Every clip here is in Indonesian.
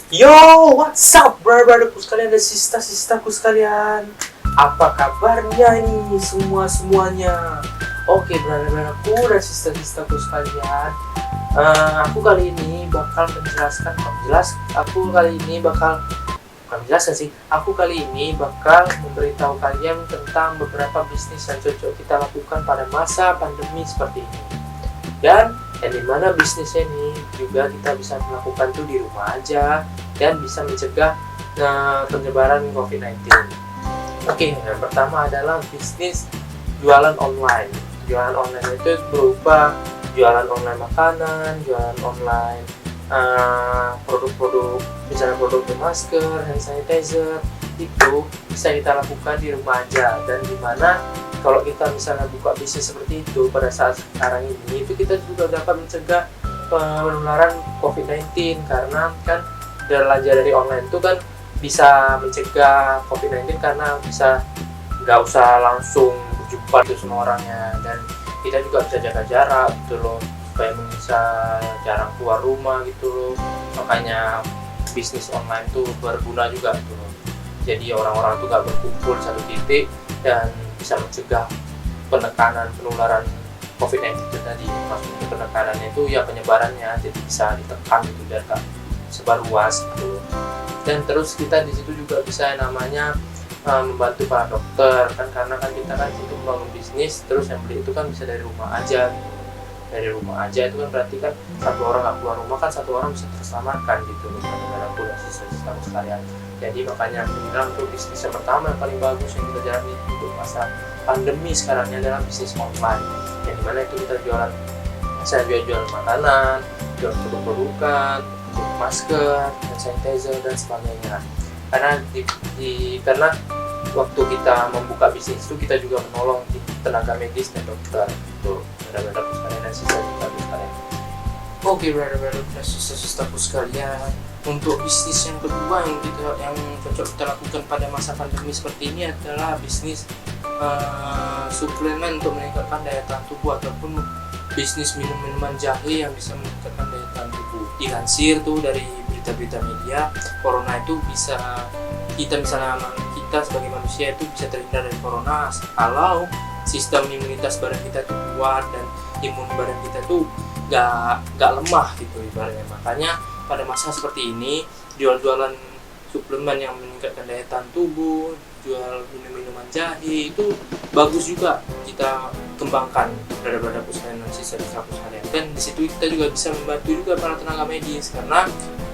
Yo, what's up, brother-brotherku sekalian dan sista-sistaku sekalian? Apa kabarnya ini semuanya? Oke, brother-brotherku dan sista-sistaku sekalian. Aku kali ini bakal menjelaskan, Aku kali ini bakal memberitahu kalian tentang beberapa bisnis yang cocok kita lakukan pada masa pandemi seperti ini. Dan yang dimana bisnisnya ini juga kita bisa melakukan tuh di rumah aja dan bisa mencegah penyebaran COVID-19. Oke, yang pertama adalah bisnis jualan online. Jualan online itu berupa jualan online makanan, jualan online produk-produk, misalnya produk masker, hand sanitizer, itu bisa kita lakukan di rumah aja. Dan dimana kalau kita misalnya buka bisnis seperti itu pada saat sekarang ini, itu kita juga dapat mencegah penularan COVID-19, karena kan belanja dari online itu kan bisa mencegah COVID-19 karena bisa nggak usah langsung berjumpa itu sama orangnya, dan kita juga bisa jaga jarak gitu loh, supaya bisa jarang keluar rumah gitu loh. Makanya bisnis online tuh berguna juga gitu loh. Jadi orang-orang tuh nggak berkumpul di satu titik dan bisa mencegah penularan COVID-19 itu tadi. Maksudnya penekanannya itu ya penyebarannya, jadi bisa ditekan gitu biar gak sebar luas gitu. Dan terus kita di situ juga bisa namanya membantu para dokter kan, karena kan kita kan untuk membangun bisnis, terus yang beli itu kan bisa dari rumah aja gitu. Dari rumah aja itu kan berarti kan satu orang nggak keluar rumah, kan satu orang bisa terselamatkan gitu loh, karena sisa-sisa sekalian. Jadi makanya aku bilang tuh bisnis yang pertama yang paling bagus yang kita jalani untuk masa pandemi sekarang ini adalah bisnis online, yang dimana itu kita jual makanan, jual produk-produkan, masker, hand sanitizer dan sebagainya. Karena karena waktu kita membuka bisnis itu kita juga menolong tenaga medis dan dokter itu, brother-brother sekalian dan sisa-sistaku sekalian. Oke, brother-brother dan sisa-sistaku sekalian, untuk bisnis yang kedua yang cocok kita lakukan pada masa pandemi seperti ini adalah bisnis suplemen untuk meningkatkan daya tahan tubuh, ataupun bisnis minuman jahe yang bisa meningkatkan daya tahan tubuh. Dilansir tuh dari berita-berita media, corona itu kita sebagai manusia itu bisa terhindar dari corona kalau sistem imunitas badan kita tuh kuat dan imun badan kita tuh gak lemah gitu ibaratnya. Makanya pada masa seperti ini jualan suplemen yang meningkatkan daya tahan tubuh, jual minuman jahe itu bagus juga kita kembangkan pada sekalian dan sisa-sisaku sekalian. Dan di situ kita juga bisa membantu juga para tenaga medis, karena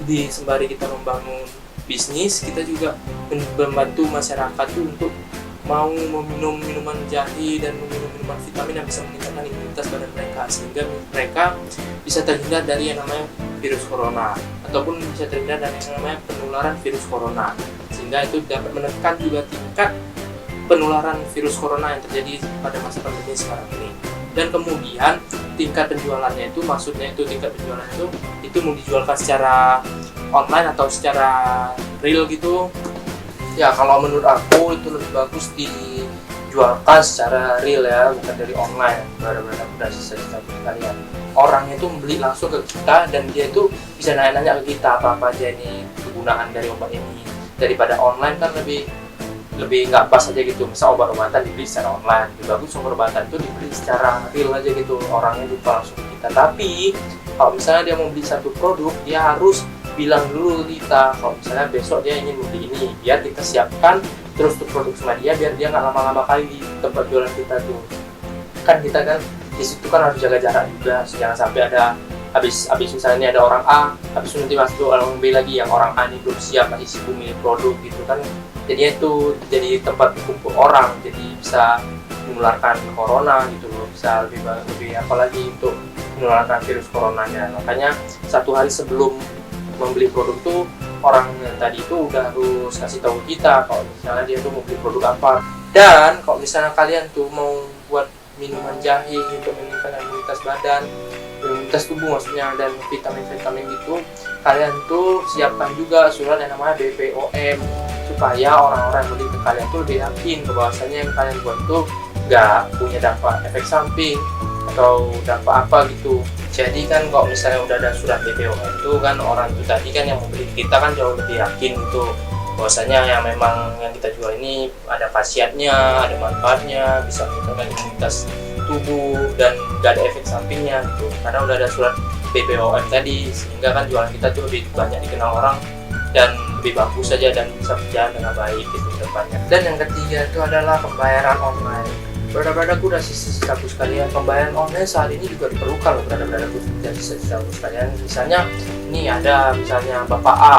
sembari kita membangun bisnis, kita juga membantu masyarakat tuh untuk mau meminum minuman jahe dan meminum minuman vitamin yang bisa meningkatkan imunitas badan mereka, sehingga mereka bisa terhindar dari yang namanya virus corona, ataupun bisa terhindar dari yang namanya penularan virus corona, sehingga itu dapat menekan juga tingkat penularan virus corona yang terjadi pada masa pandemi sekarang ini. Dan kemudian tingkat penjualannya itu, itu mau dijualkan secara online atau secara real gitu. Ya kalau menurut aku itu lebih bagus dijualkan secara real ya, bukan dari online. Benar-benar udah sisa-sisa kalian. Orangnya itu membeli langsung ke kita, dan dia itu bisa nanya-nanya ke kita apa aja ini kegunaan dari obat ini. Daripada online kan lebih nggak pas aja gitu. Misal obat-obatan dibeli secara online, lebih bagus obat-obatan itu dibeli secara real aja gitu, orangnya jumpa langsung ke kita. Tapi kalau misalnya dia mau beli satu produk, dia harus bilang dulu ke kita kalau misalnya besok dia ingin beli ini, biar kita siapkan terus tuh produk sama dia, biar dia nggak lama-lama kali di tempat jualan kita tuh. Kan kita kan di situ kan harus jaga jarak juga, jangan sampai ada habis misalnya ada orang A, habis nanti masuk orang B lagi, yang orang A ini belum siap, masih sibuk milih produk gitu kan. Jadinya itu jadi tempat kumpul orang, jadi bisa menularkan corona gitu loh, bisa lebih apalagi untuk menularkan virus coronanya. Makanya satu hari sebelum membeli produk tuh orang yang tadi itu udah harus kasih tahu kita kalau misalnya dia tuh mau beli produk apa. Dan kalau misalnya kalian tuh mau buat minuman jahe untuk meningkatkan imunitas badan, imunitas tubuh maksudnya, dan vitamin gitu, kalian tuh siapkan juga surat yang namanya BPOM, supaya orang-orang yang beli ke kalian tuh lebih yakin bahwasanya yang kalian buat tuh nggak punya dampak efek samping atau dampak apa gitu. Jadi kan kalau misalnya udah ada surat BPOM itu kan orang itu tadi kan yang membeli kita kan jauh lebih yakin itu bahwasanya yang memang yang kita jual ini ada khasiatnya, ada manfaatnya, bisa meningkatkan imunitas tubuh dan gak ada efek sampingnya gitu. Karena udah ada surat BPOM tadi, sehingga kan jualan kita tuh lebih banyak dikenal orang dan lebih bagus saja dan bisa berjalan dengan baik gitu ke depannya. Dan yang ketiga itu adalah pembayaran online. Brother-brotherku dan sister-sisterku sekalian, pembayaran online saat ini juga diperlukan loh brother-brotherku dan sister-sisterku sekalian. Misalnya ini ada misalnya Bapak A,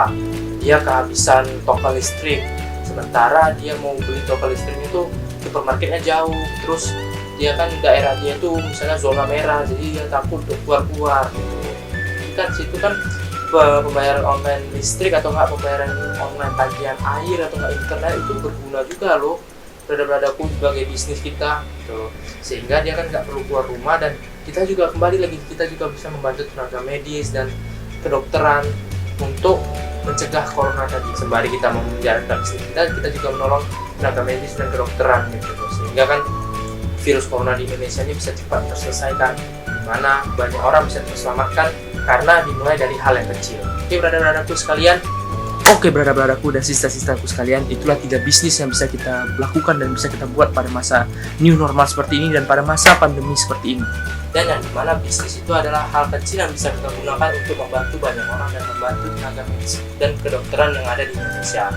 dia kehabisan token listrik, sementara dia mau beli token listrik itu supermarketnya jauh, terus dia kan daerah dia tuh misalnya zona merah, jadi dia takut untuk keluar gitu. Kan situ kan pembayaran online listrik atau enggak pembayaran online tagihan air atau enggak internet itu berguna juga loh berada-beradaku sebagai bisnis kita gitu. Sehingga dia kan nggak perlu keluar rumah dan kita juga kembali lagi kita juga bisa membantu tenaga medis dan kedokteran untuk mencegah corona tadi. Sembari kita menjalankan bisnis kita juga menolong tenaga medis dan kedokteran gitu. Sehingga kan virus corona di Indonesia ini bisa cepat terselesaikan, di mana banyak orang bisa terselamatkan karena dimulai dari hal yang kecil. Oke brother-brotherku sekalian, brother-brotherku dan sister-sisterku sekalian, itulah 3 bisnis yang bisa kita lakukan dan bisa kita buat pada masa new normal seperti ini dan pada masa pandemi seperti ini. Dan yang dimana bisnis itu adalah hal kecil yang bisa kita gunakan untuk membantu banyak orang dan membantu tenaga medis dan kedokteran yang ada di Indonesia.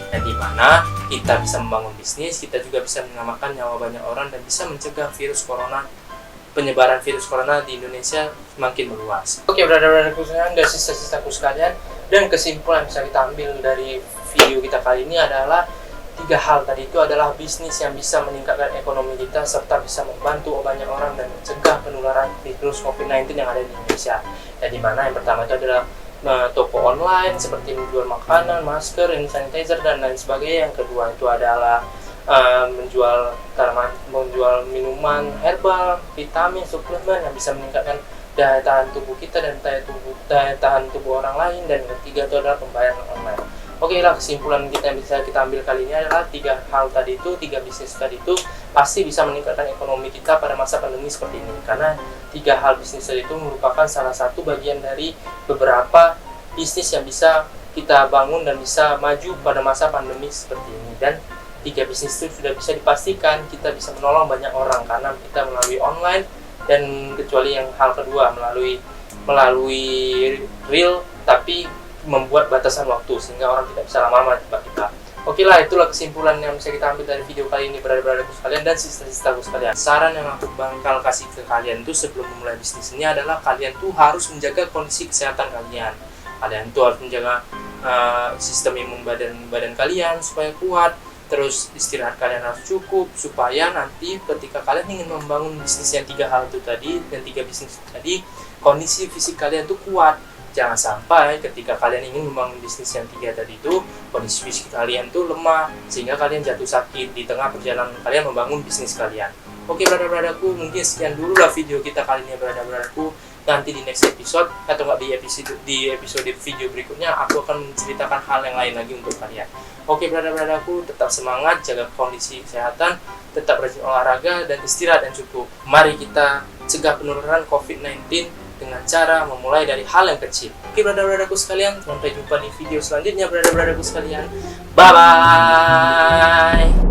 Dan dimana kita bisa membangun bisnis, kita juga bisa menyelamatkan nyawa banyak orang dan bisa mencegah penyebaran virus corona di Indonesia semakin meluas. Oke brother-brotherku sekalian dan sister-sisterku sekalian, dan kesimpulan yang bisa kita ambil dari video kita kali ini adalah 3 hal tadi itu adalah bisnis yang bisa meningkatkan ekonomi kita serta bisa membantu banyak orang dan mencegah penularan virus COVID-19 yang ada di Indonesia. Dan dimana yang pertama itu adalah toko online seperti menjual makanan, masker, hand sanitizer dan lain sebagainya. Yang kedua itu adalah menjual minuman herbal, vitamin, suplemen yang bisa meningkatkan daya tahan tubuh kita dan daya tahan tubuh orang lain. Dan yang ketiga itu adalah pembayaran online. Oke lah, kesimpulan kita yang bisa kita ambil kali ini adalah 3 hal tadi itu, 3 bisnis tadi itu pasti bisa meningkatkan ekonomi kita pada masa pandemi seperti ini. Karena 3 hal bisnis tadi itu merupakan salah satu bagian dari beberapa bisnis yang bisa kita bangun dan bisa maju pada masa pandemi seperti ini. Dan 3 bisnis itu sudah bisa dipastikan kita bisa menolong banyak orang karena kita melalui online, dan kecuali yang hal kedua melalui real tapi membuat batasan waktu sehingga orang tidak bisa lama-lama jumpa kita. Oke lah, itulah kesimpulan yang bisa kita ambil dari video kali ini brother-brotherku sekalian dan sister-sisterku sekalian. Saran yang aku bakal kasih ke kalian tuh sebelum memulai bisnis ini adalah kalian tuh harus menjaga kondisi kesehatan kalian. Kalian tuh harus menjaga sistem imun badan kalian supaya kuat. Terus istirahat kalian harus cukup supaya nanti ketika kalian ingin membangun bisnis yang 3 hal itu tadi dan 3 bisnis itu tadi, kondisi fisik kalian tuh kuat. Jangan sampai ketika kalian ingin membangun bisnis yang 3 tadi itu, kondisi fisik kalian tuh lemah sehingga kalian jatuh sakit di tengah perjalanan kalian membangun bisnis kalian. Oke brother-brotherku, mungkin sekian dulu lah video kita kali ini brother-brotherku. Nanti di next episode atau nggak di episode video berikutnya aku akan menceritakan hal yang lain lagi untuk kalian. Oke brother-brotherku, tetap semangat, jaga kondisi kesehatan, tetap rajin olahraga dan istirahat yang cukup. Mari kita cegah penularan COVID-19 dengan cara memulai dari hal yang kecil. Oke brother-brotherku sekalian, sampai jumpa di video selanjutnya brother-brotherku sekalian. Bye bye.